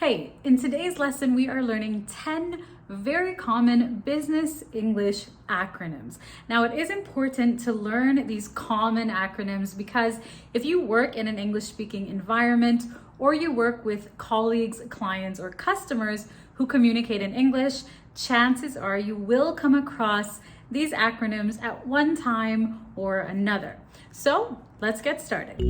Hey, in today's lesson, we are learning 10 very common business English acronyms. Now, it is important to learn these common acronyms because if you work in an English-speaking environment or you work with colleagues, clients, or customers who communicate in English, chances are you will come across these acronyms at one time or another. So let's get started.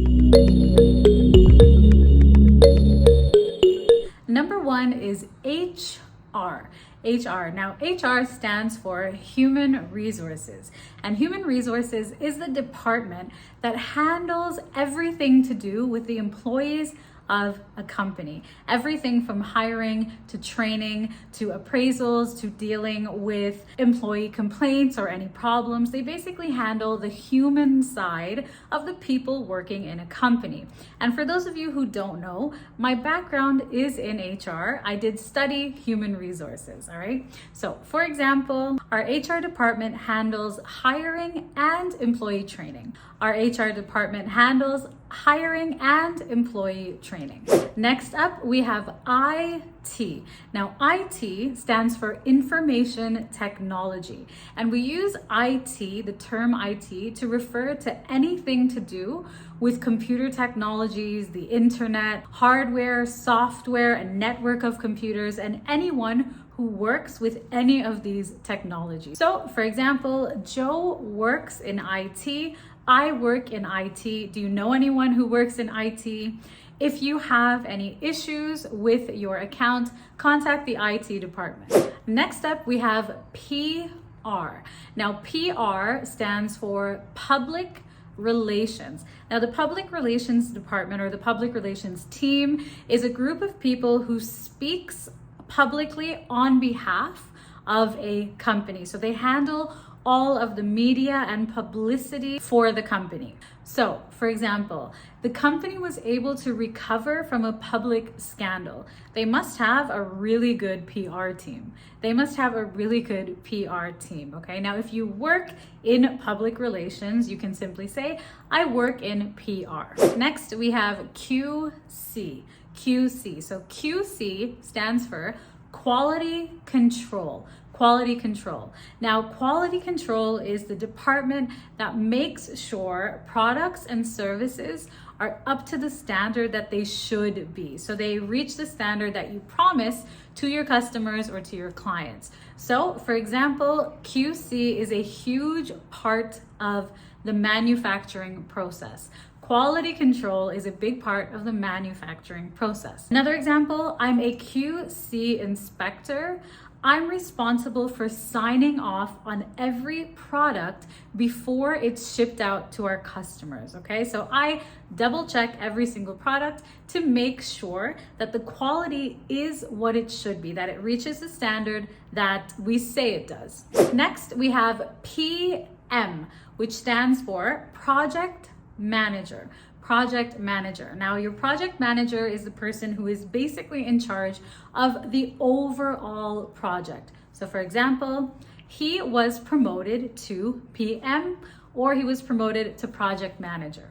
Number one is HR. HR. Now, HR stands for Human Resources. And Human Resources is the department that handles everything to do with the employees of a company. Everything from hiring to training to appraisals to dealing with employee complaints or any problems. They basically handle the human side of the people working in a company. And for those of you who don't know, my background is in HR. I did study human resources, all right? So for example, our HR department handles hiring and employee training. Our HR department handles hiring and employee training. Next up, we have IT. Now, IT stands for Information Technology. And we use IT, the term IT, to refer to anything to do with computer technologies, the internet, hardware, software, a network of computers, and anyone who works with any of these technologies. So, for example, Joe works in IT. I work in IT. Do you know anyone who works in IT? If you have any issues with your account, contact the IT department. Next up, we have PR. Now, PR stands for Public Relations. Now, the Public Relations Department or the Public Relations team is a group of people who speaks publicly on behalf of a company. So they handle all of the media and publicity for the company. So, for example, the company was able to recover from a public scandal. They must have a really good PR team. They must have a really good PR team, okay? Now, if you work in public relations, you can simply say, I work in PR. Next, we have QC. QC. So QC stands for Quality Control. Quality control. Now, quality control is the department that makes sure products and services are up to the standard that they should be. So they reach the standard that you promise to your customers or to your clients. So, for example, QC is a huge part of the manufacturing process. Quality control is a big part of the manufacturing process. Another example, I'm a QC inspector. I'm responsible for signing off on every product before it's shipped out to our customers, okay? So I double check every single product to make sure that the quality is what it should be, that it reaches the standard that we say it does. Next, we have PM, which stands for Project Manager. Project manager. Now, your project manager is the person who is basically in charge of the overall project. So, for example, he was promoted to PM or he was promoted to project manager.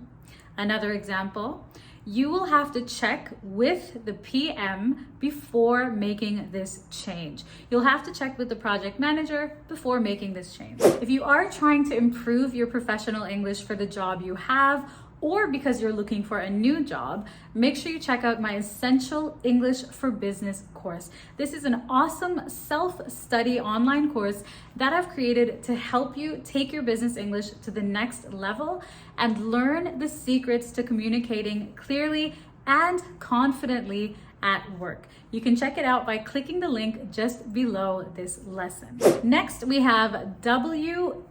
Another example, you will have to check with the PM before making this change. You'll have to check with the project manager before making this change. If you are trying to improve your professional English for the job you have, or because you're looking for a new job, make sure you check out my Essential English for Business course. This is an awesome self-study online course that I've created to help you take your business English to the next level and learn the secrets to communicating clearly and confidently at work. You can check it out by clicking the link just below this lesson. Next, we have WFH.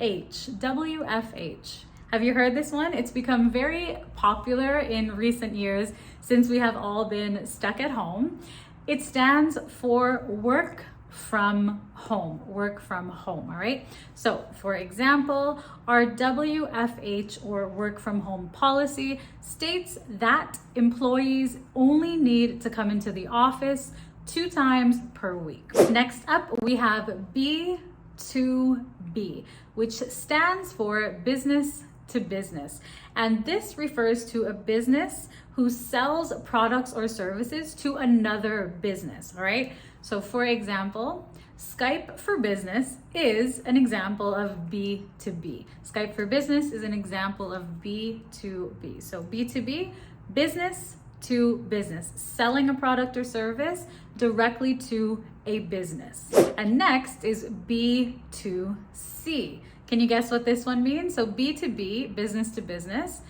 WFH. Have you heard this one? It's become very popular in recent years since we have all been stuck at home. It stands for work from home, all right? So for example, our WFH or work from home policy states that employees only need to come into the office 2 times per week. Next up, we have B2B, which stands for business to business. And this refers to a business who sells products or services to another business, all right? So for example, Skype for Business is an example of B2B. Skype for Business is an example of B2B. So B2B, business to business, selling a product or service directly to a business. And next is B2C. Can you guess what this one means? So B2B, business to business.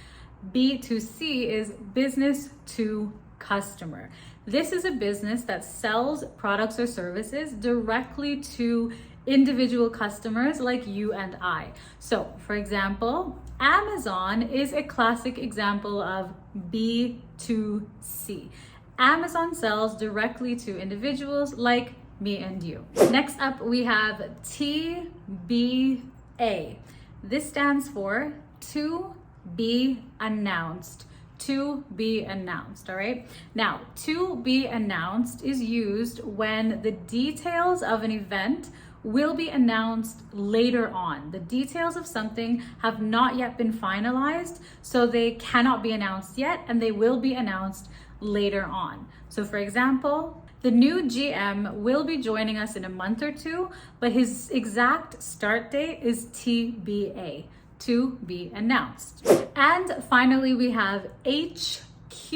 B2C is business to customer. This is a business that sells products or services directly to individual customers like you and I. So, for example, Amazon is a classic example of B2C. Amazon sells directly to individuals like me and you. Next up, we have TBA. This stands for to be announced. To be announced, all right? Now, to be announced is used when the details of an event will be announced later on. The details of something have not yet been finalized, so they cannot be announced yet, and they will be announced later on. So for example, the new GM will be joining us in a month or two, but his exact start date is TBA. To be announced. And finally, we have HQ,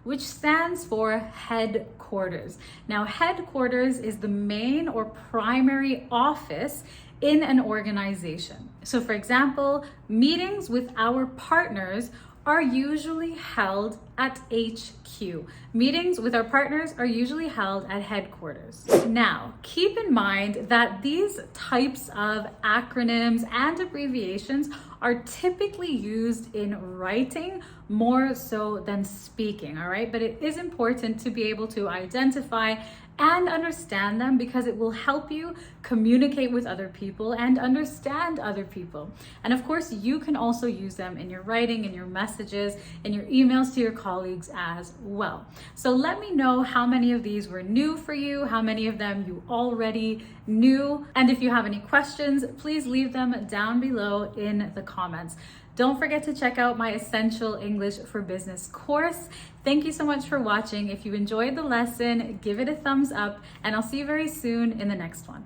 which stands for headquarters. Now, headquarters is the main or primary office in an organization. So for example, meetings with our partners are usually held at HQ. Meetings with our partners are usually held at headquarters. Now, keep in mind that these types of acronyms and abbreviations are typically used in writing more so than speaking, all right? But it is important to be able to identify and understand them because it will help you communicate with other people and understand other people. And of course, you can also use them in your writing, in your messages, in your emails to your colleagues as well. So let me know how many of these were new for you, how many of them you already knew. And if you have any questions, please leave them down below in the comments. Don't forget to check out my Essential English for Business course. Thank you so much for watching. If you enjoyed the lesson, give it a thumbs up, and I'll see you very soon in the next one.